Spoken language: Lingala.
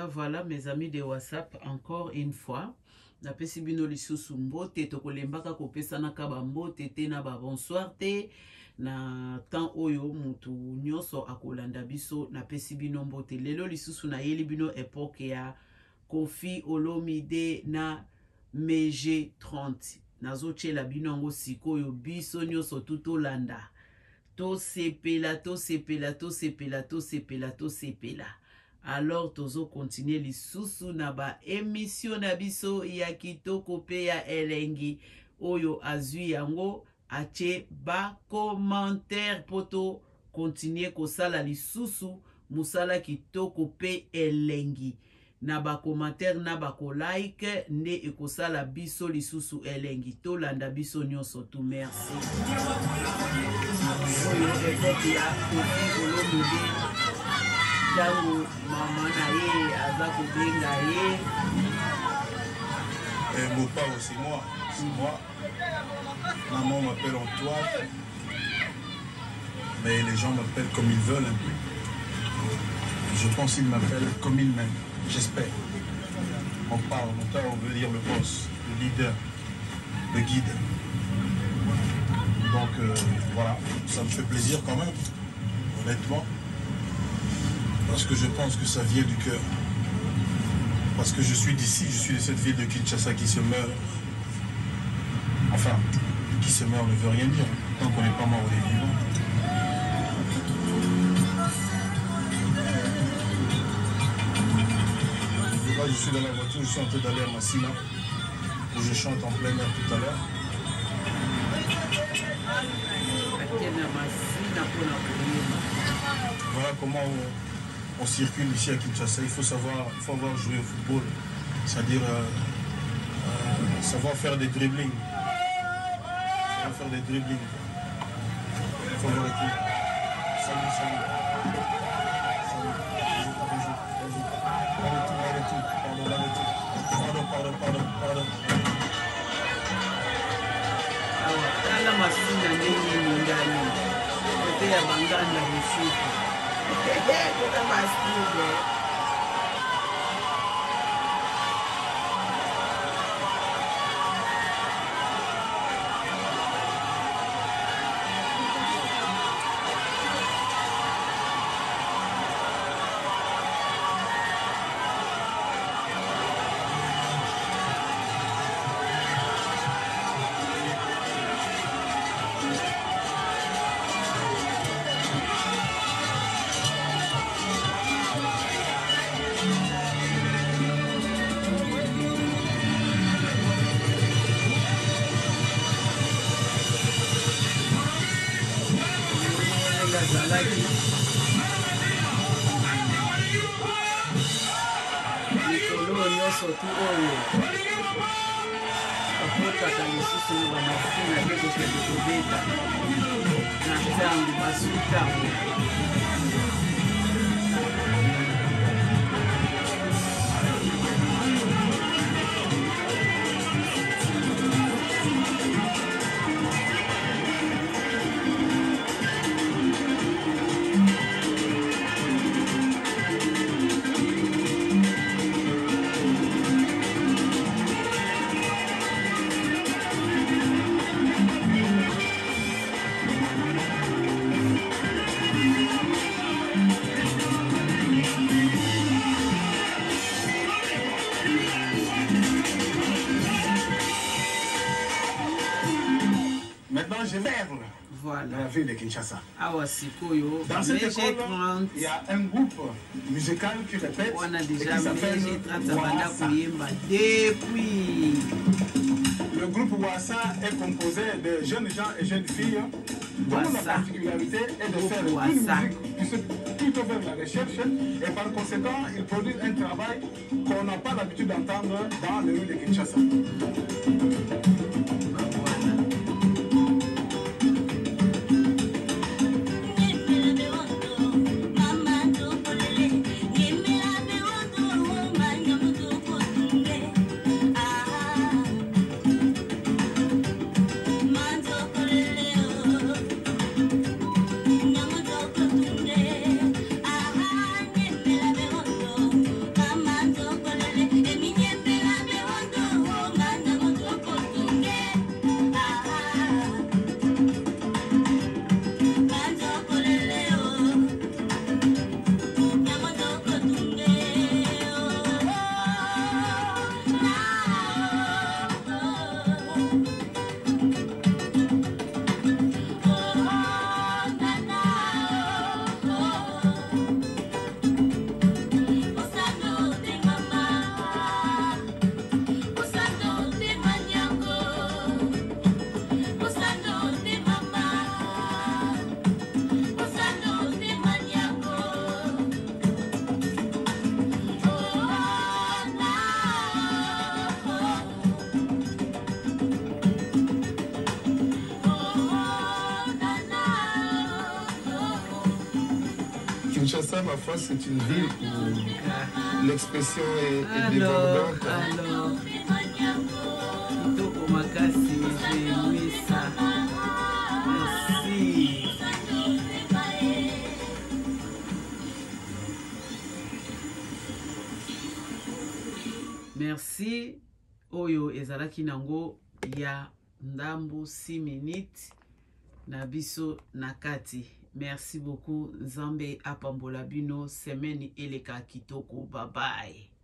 Voilà, mes amis de WhatsApp, encore une fois. Na pesi bino lisusu mbote tokolembaka kopesa na kaba mbote te na ba bonsoir te na temps oyo mutu nyonso akolanda biso na pesi bino mbote lelo lisusu na yeli bino epoke ya Koffi Olomide na Meje 30 nazo chela bino ngo sikoyo biso nyonso tutolanda to sepela alors tozo continuer lisusu na ba émission na biso ya kitoko pe ya elengi oyo azui yango ache ba commentaire poto continuer kosala lisusu musala kitoko pe elengi na ba commentaire na ba ko like nde ekosala biso lisusu elengi to landa biso nyonso tu merci oyo epoke ya Koffi Olomide Tango maman naye azako benga ye. Mon père c'est moi. Maman m'appelle Antoine. Mais les gens m'appellent comme ils veulent. Je pense qu'ils m'appellent comme ils m'aiment. J'espère. Mon père on veut dire le boss, le leader, le guide. Donc voilà, ça me fait plaisir quand même, honnêtement. Parce que je pense que ça vient du cœur. Parce que je suis d'ici, je suis de cette ville de Kinshasa qui se meurt. Enfin, qui se meurt ne veut rien dire. Tant qu'on n'est pas mort, on est vivant. Là, je suis dans la voiture, je suis en train d'aller à Massina, où je chante en plein air tout à l'heure. Voilà comment on circule ici à Kinshasa. Il faut savoir jouer au football, c'est-à-dire savoir faire des dribblings. Il faut voir équipe. Salut. Pardon. Ala masina nini ngani. Kote ya banganda msiku. Kote masina. Voilà. Dans la ville de Kinshasa. Dans cette école, il y a un groupe musical qui répète et qui s'appelle Wassa. Le groupe Wassa est composé de jeunes gens et jeunes filles dont la particularité est de faire une musique plutôt vers la recherche et par conséquent ils produisent un travail qu'on n'a pas l'habitude d'entendre dans les rues de Kinshasa. Mama Kinshasa, ma foi, c'est une ville où l'expression est débordante. Alors, Kitoko Makasi, j'ai aimé ça. Merci. Merci. Oyo ezalaki nango ya ndambo 6 minutes na biso nakati. Merci beaucoup. Nzambe apambola bino, semaine eleka kitoko. Bye bye.